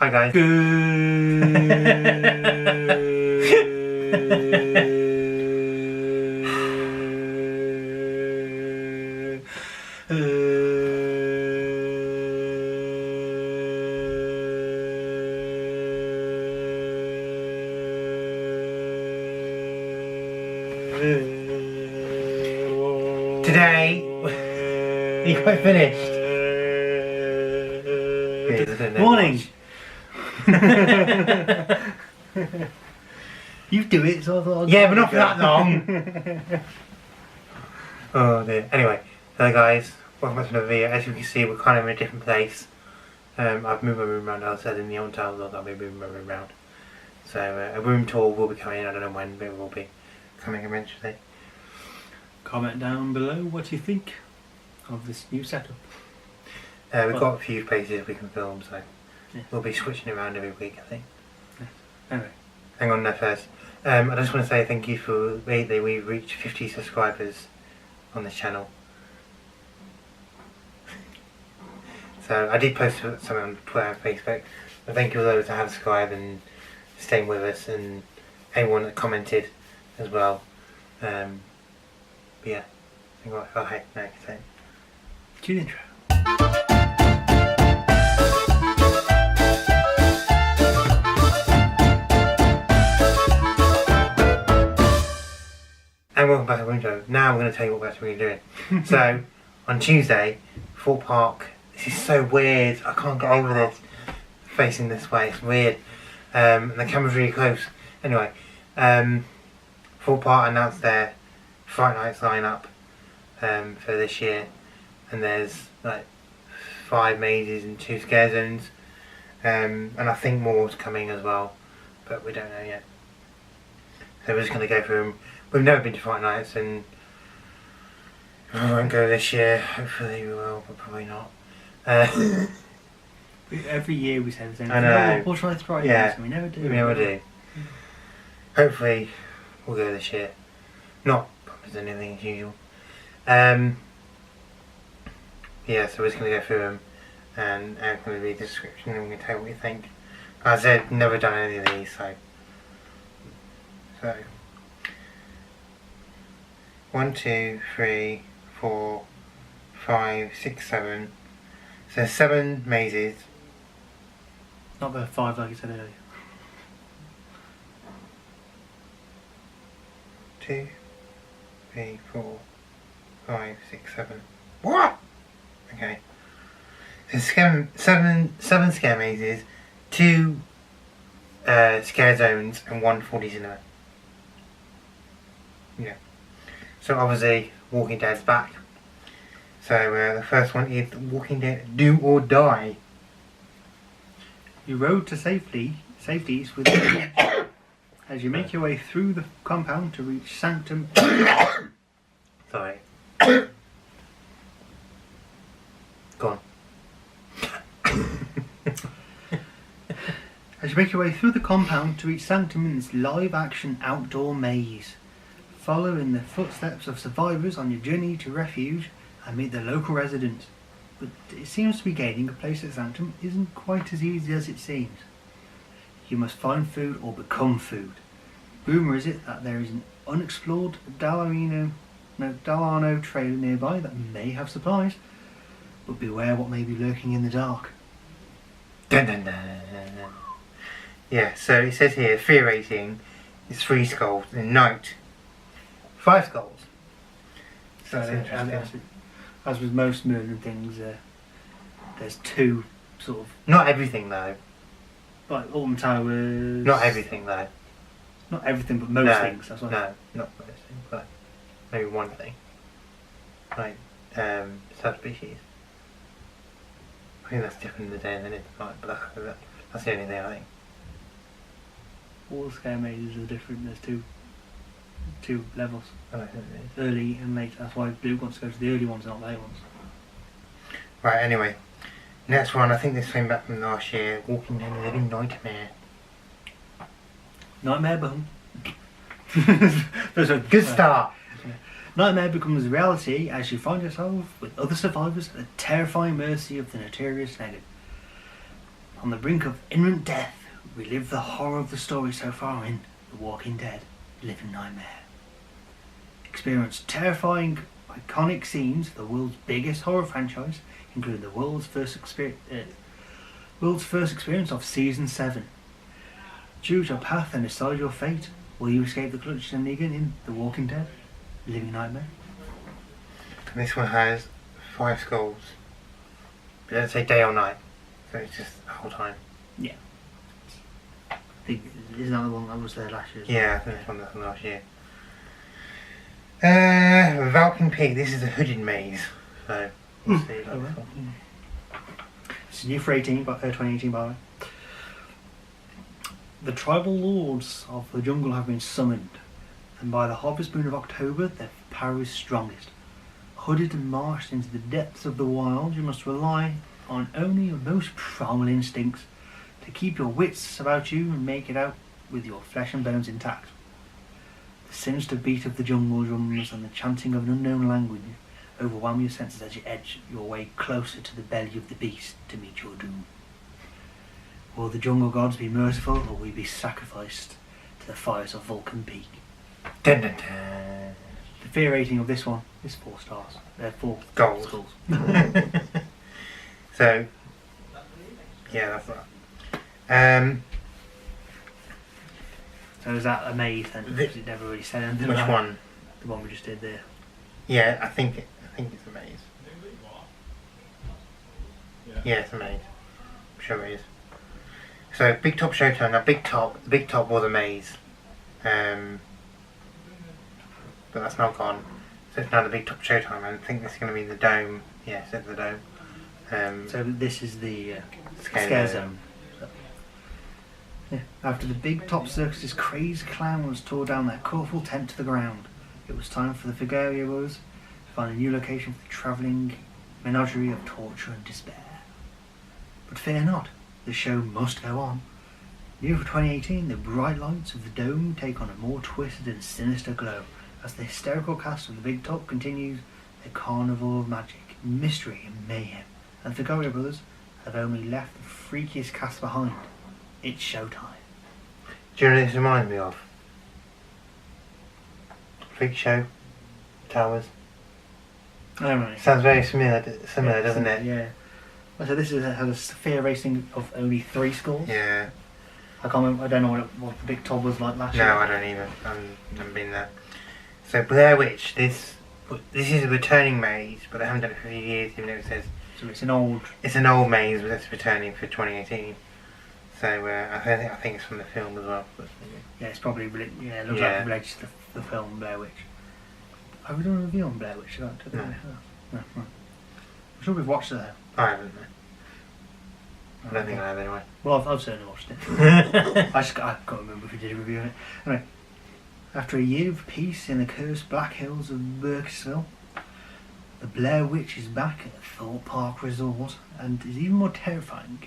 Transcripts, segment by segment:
Hi guys. Today, you quite finished. Morning. You do it, so I thought. Yeah, but not for that long. Oh dear. Anyway, hello guys. Welcome back to another video. As you can see, we're kind of in a different place. I've moved my room around. I said in the old tiles, I'll be moving my room around. So a room tour will be coming. I don't know when, but it will be coming eventually. Comment down below what you think of this new setup. We've got a few places we can film, so yeah. We'll be switching around every week, I think. Yeah. Anyway. Hang on there first. I just want to say thank you for lately. We've reached 50 subscribers on this channel. So I did post something on Twitter and Facebook. But thank you to those that have subscribed and staying with us, and anyone that commented as well. But yeah. Oh hey, no, say it. Cue the intro. And welcome back to the intro. Now I'm going to tell you what we're actually doing. So, on Tuesday, Thorpe Park. This is so weird. I can't get over this. Facing this way, it's weird. And the camera's really close. Anyway, Thorpe Park announced their Fright Nights lineup for this year, and there's like 5 mazes and 2 scare zones, and I think more is coming as well, but we don't know yet. So we're just going to go through them. We've never been to Fright Nights, and we won't go this year. Hopefully we will, but probably not. Every year we say the same thing. I know. Oh, we'll try to try Yeah. this, and we never do. We never do. Hopefully we'll go this year. Not promise anything as usual. Yeah, so we're just going to go through them, and I'm going to read the description and we're going to tell you what we think. As I said, never done any of these, so 1, 2, 3, 4, 5, 6, 7. So 7 mazes. Not the 5 like you said earlier. 2, 3, 4, 5, 6, 7. What? Okay. So seven scare mazes, 2 scare zones, and 1 4D cinema. Yeah. So obviously, Walking Dead's back. So the first one is Walking Dead Do or Die. You rode to safeties with as you make your way through the compound to reach Sanctum. Sorry. Go on. As you make your way through the compound to reach Sanctum in this live-action outdoor maze, follow in the footsteps of survivors on your journey to refuge and meet the local residents. But it seems to be gaining a place at Sanctum isn't quite as easy as it seems. You must find food or become food. Rumour is it that there is an unexplored Dalano trailer nearby that may have supplies, but beware what may be lurking in the dark. Dun, dun, dun. Yeah, so it says here, fear rating is 3 skulls, and night 5 skulls. So that's interesting. As with most Merlin things, there's 2 sort of... Not everything though. Like Alton Towers... Not everything though. Not everything, but most things. That's what no, not most things, but maybe one thing. Like, subspecies. I think that's different in the day and then it's night, but that's the only thing I think. All the scare mazes are different. There's two levels. I don't think it is. Early and late. That's why Blue wants to go to the early ones, not late ones. Right, anyway. Next one, I think this came back from last year. Walking Dead Living Nightmare. Nightmare Bum. Good start. Nightmare becomes reality as you find yourself with other survivors at the terrifying mercy of the notorious Negan. On the brink of imminent death, relive the horror of the story so far in The Walking Dead: Living Nightmare. Experience terrifying, iconic scenes of the world's biggest horror franchise, including the world's first experience of Season 7. Choose your path and decide your fate. Will you escape the clutches of Negan in The Walking Dead: Living Nightmare? And this one has 5 skulls. But it doesn't say day or night. So it's just the whole time. Yeah. I think, isn't that the one that was there last year? Yeah, I think this one was from last year. Valken Peak, this is a hooded maze. So, we'll see about this one. It's new for 2018 by the way. The tribal lords of the jungle have been summoned, and by the harvest moon of October, their power is strongest. Hooded and marched into the depths of the wild, you must rely on only your most primal instincts to keep your wits about you and make it out with your flesh and bones intact. The sinister beat of the jungle drums and the chanting of an unknown language overwhelm your senses as you edge your way closer to the belly of the beast to meet your doom. Will the jungle gods be merciful, or will we be sacrificed to the fires of Vulcan Peak? Dun, dun, dun. The fear rating of this one is 4 stars. 4 Gold. skulls. So, yeah, that's that. So is that a maze then? Because it never really said anything Which about one? the one we just did there. Yeah, I think it's a maze. Yeah, it's a maze. I'm sure it is. So, Big Top Showtime. Now, the Big Top was a maze. But that's now gone. So it's now the Big Top Showtime. I think this is going to be the dome. Yeah, it's at the dome. So this is the Scare scare zone. zone. So, yeah. After the Big Top Circus's crazy clowns tore down their colourful tent to the ground, it was time for the Figaria Brothers to find a new location for the travelling menagerie of torture and despair. But fear not, the show must go on. New for 2018, the bright lights of the dome take on a more twisted and sinister glow as the hysterical cast of the Big Top continues their carnival of magic, mystery and mayhem. And the Figaria Brothers have only left the freakiest cast behind. It's showtime. Do you know what this reminds me of? Freak Show. Towers. Oh, right. Sounds very similar, doesn't it? Yeah. So this has a fear rating of only 3 scores. Yeah. I can't remember. I don't know what the Big Top was like last year. No, I don't either. I've never been there. So Blair Witch, this is a returning maze, but I haven't done it for a few years, even though it says So it's an old. it's an old maze, but it's returning for 2018. So I think it's from the film as well. But, Yeah, it's probably it looks like Yeah. it relates to the film Blair Witch. Have we done a review on Blair Witch? No. No, right. I'm sure we've watched it though. I haven't. I don't think I have anyway. Well, I've certainly watched it. I can't remember if we did a review on it. Anyway, after a year of peace in the cursed Black Hills of Burkittsville, the Blair Witch is back at the Thorpe Park Resort and is even more terrifying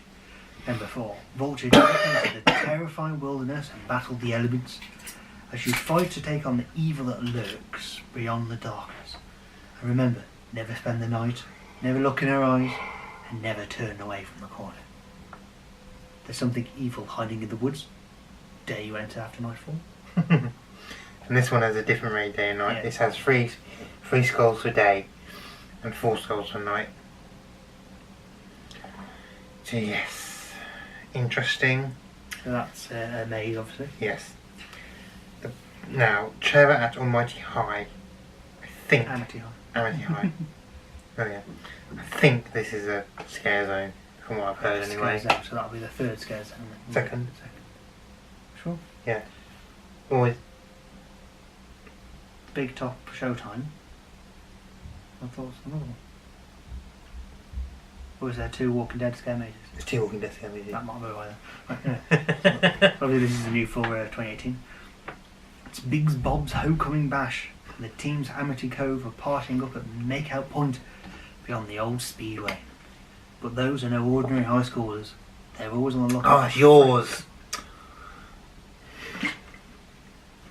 than before. Vulture dives into the terrifying wilderness and battle the elements as you fight to take on the evil that lurks beyond the darkness. And remember, never spend the night, never look in her eyes, and never turn away from the corner. There's something evil hiding in the woods. Dare you enter after nightfall? And this one has a different rate day and night. Yeah. This has three skulls for day and 4 skulls for night. So yes, interesting. So that's a maze, obviously. Yes. Now, Trevor at Almighty High. I think. Amity High. Amity High. Oh yeah. I think this is a scare zone, from what I've heard anyway. Scare zone, so that'll be the 3rd scare zone. Second. Sure. Yeah. Always. Big Top Showtime. I thought it was another one. Or was there 2 Walking Dead scare mazes? There's 2 Walking Dead scare mazes. That might be either. Right, yeah. Probably this is the new for 2018. It's Biggs Bob's Homecoming Bash. And the teams at Amity Cove are partying up at Makeout Point beyond the old speedway. But those are no ordinary high schoolers. They're always on the lookout. Oh, it's yours.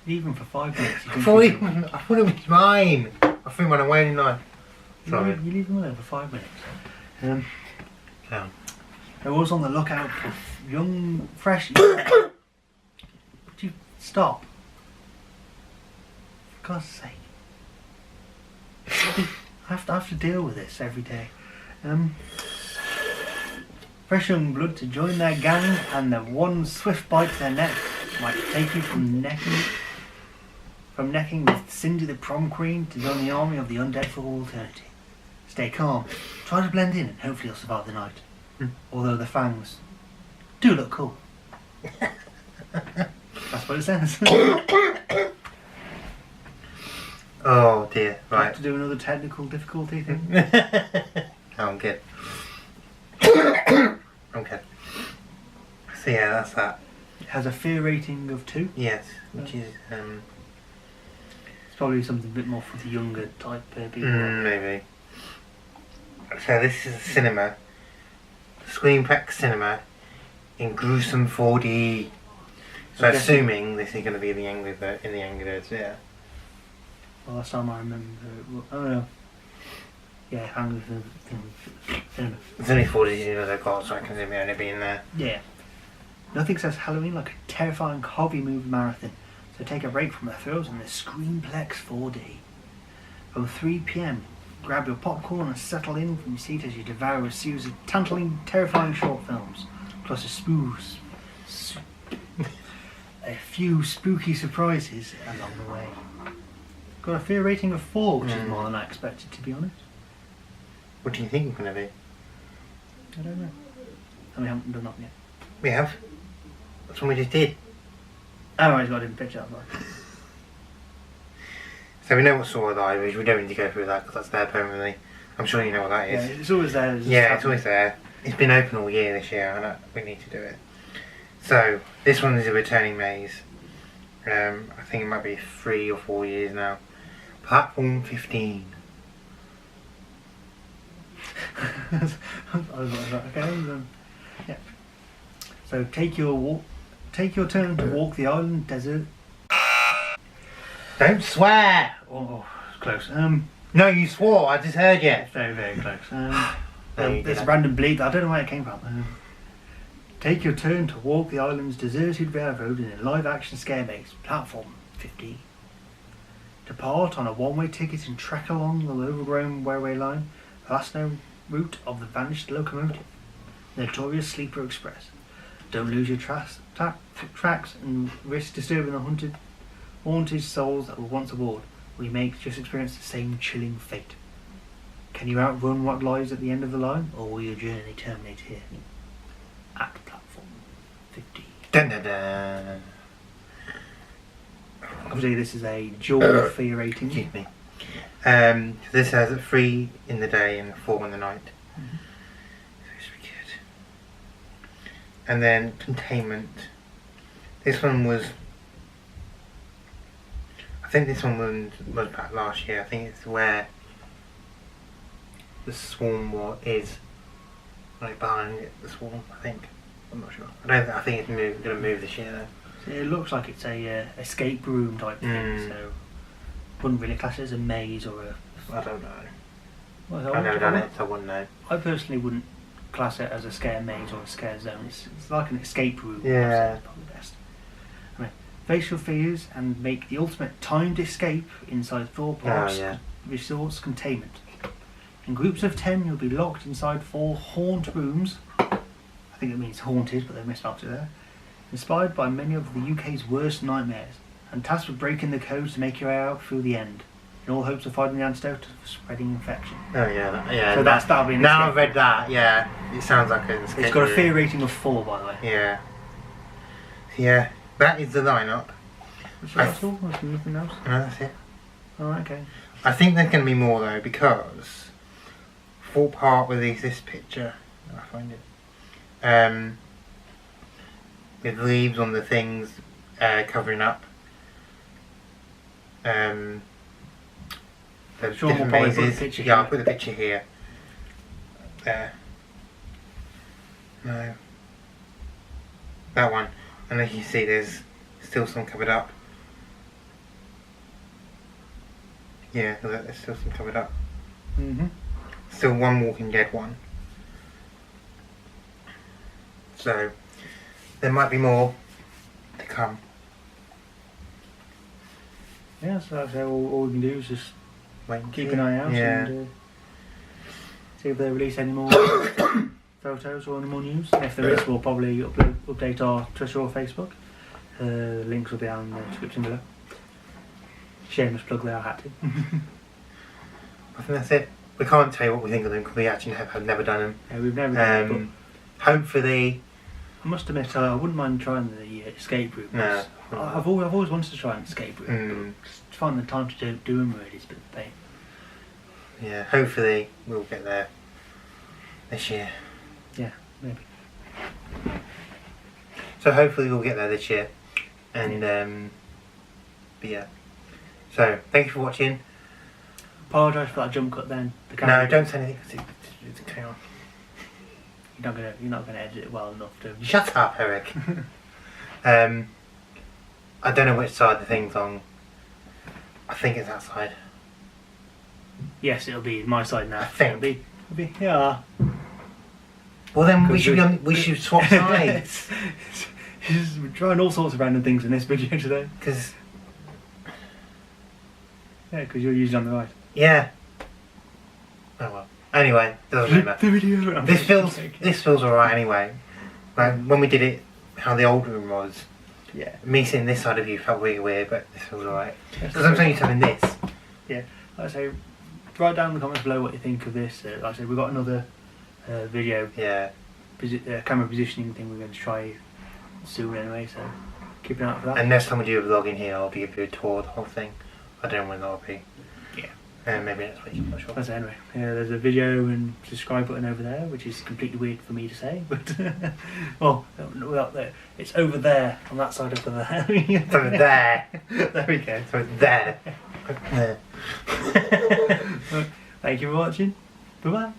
Even for 5 minutes. I thought it was mine. I threw mine away, didn't I? Sorry. You leave them alone for 5 minutes. Down. They're always on the lookout for young, fresh. Would you stop? For God's sake. I have to deal with this every day. Fresh young blood to join their gang, and the one swift bite to their neck might take you from necking with Cindy the prom queen to join the army of the undead for all eternity. Stay calm, try to blend in, and hopefully you'll survive the night. Although the fangs do look cool. That's what it says. Oh dear, right. Have to do another technical difficulty thing. Oh, I'm good. Okay. So yeah, that's that. It has a fear rating of 2. Yes, which is It's probably something a bit more for the younger type people. maybe. So this is a cinema, Screenplex cinema, in gruesome 4D. So assuming this is going to be in the Anglo, yeah. Well, last time I remember, I don't know. Yeah, Anglo cinema. It's only 4D cinemas I've got, so I can only be in there. Yeah. Nothing says Halloween like a terrifying hobby movie marathon. So take a break from the thrills in the Screenplex 4D. From 3 p.m, grab your popcorn and settle in from your seat as you devour a series of tantalizing, terrifying short films, plus a few spooky surprises along the way. Got a fear rating of 4, which is more than I expected, to be honest. What do you think it's going to be? I don't know. And we haven't done that yet. We have. That's what we just did. Oh, I just got a different picture. So we know what Saw of the Eye is. We don't need to go through that because that's there permanently. I'm sure you know what that is. Yeah, it's always there. It's always there. It's been open all year this year, and we need to do it. So this one is a returning maze. I think it might be 3 or 4 years now. Platform 15. I was like, okay. Yeah. So take your turn to walk the island desert. Don't swear! Oh, it's close. No, you swore. I just heard you. Very, very close. No, there's a random bleep. I don't know where it came from. Take your turn to walk the island's deserted railroad in a live-action scare maze. Platform 15. Depart on a one-way ticket and trek along the overgrown railway line, the last known route of the vanished locomotive, the notorious Sleeper Express. Don't lose your tracks and risk disturbing the haunted souls that were once aboard, or you may just experience the same chilling fate. Can you outrun what lies at the end of the line, or will your journey terminate here? At platform 15. Dun, dun, dun. Obviously, this is a jaw fear rating. Excuse me. This has a 3 in the day and a 4 in the night. Mm-hmm. So it should be good. And then containment. This one was. I think this one was back last year. I think it's where the swarm is. Like behind it, the swarm. I think. I'm not sure. I think it's going to move this year though. It looks like it's a escape room type thing, so wouldn't really class it as a maze or a. I don't know. Well, I've never done it, so I wouldn't know. I personally wouldn't class it as a scare maze or a scare zone. It's like an escape room. Yeah. It's probably best. Right. Face your fears and make the ultimate timed escape inside Thorpe Resort's containment. In groups of 10, you'll be locked inside 4 haunt rooms. I think it means haunted, but they misspelled it there. Inspired by many of the UK's worst nightmares, and tasked with breaking the codes to make your way out through the end, in all hopes of finding the antidote to spreading infection. Oh yeah. So that'll be an now escape. I've read that. Yeah, it sounds like an escape. It's got a room. fear rating of 4, by the way. Yeah. Yeah, that is the lineup. So that's all. There's nothing else. No, that's it. Alright, okay. I think there's going to be more though because Thorpe Park released this picture. I find it. With leaves on the things covering up. The Shaun will different probably put the mazes. picture Yeah, I'll here. put the picture here. There. No. That one. And as you see, there's still some covered up. Yeah, look, there's still some covered up. Mm-hmm. Still one Walking Dead one. So there might be more to come. Yeah, so like I say, all we can do is just Wait and keep see. an eye out Yeah. and see if they release any more photos or any more news. And if there is, we'll probably update our Twitter or Facebook. Links will be down in the description below. Shameless plug there, I had to. I think that's it. We can't tell you what we think of them because we actually have never done them. Yeah, we've never done it, but Hopefully, I must admit, I wouldn't mind trying the escape route. No. I've always wanted to try an escape route, Mm. but just to find the time to do them really is a bit of a pain. yeah, hopefully we'll get there this year. Yeah, maybe. So hopefully we'll get there this year. And but yeah. So thank you for watching. Apologise for that jump cut then. The No, camera- don't say anything because it's a chaos. You're not gonna edit it well enough to. Shut up, Eric. I don't know which side the thing's on. I think it's that side. Yes, it'll be my side now. I think. It'll be yeah. Well then we 'Cause should be on, we should swap sides. We're trying all sorts of random things in this video today. Because Yeah, because you're usually on the right. yeah. Oh well. Anyway, doesn't really matter. The video. This feels alright anyway. Like when we did it, how the old room was. Yeah. Me sitting this side of you felt really weird, but this feels alright. Because I'm so used to having this. Yeah. Like I say, write down in the comments below what you think of this. Like I say, we've got another video Yeah. camera positioning thing we're going to try soon anyway, so keep an eye out for that. And next time we do a vlog in here, I'll give you a tour of the whole thing. I don't know when that'll be. Yeah. Maybe next week, I'm not sure. That's it anyway. There's a video and subscribe button over there, which is completely weird for me to say, but well, it's over there on that side over there. So there. There we go. So it's there. There. Thank you for watching. Bye bye.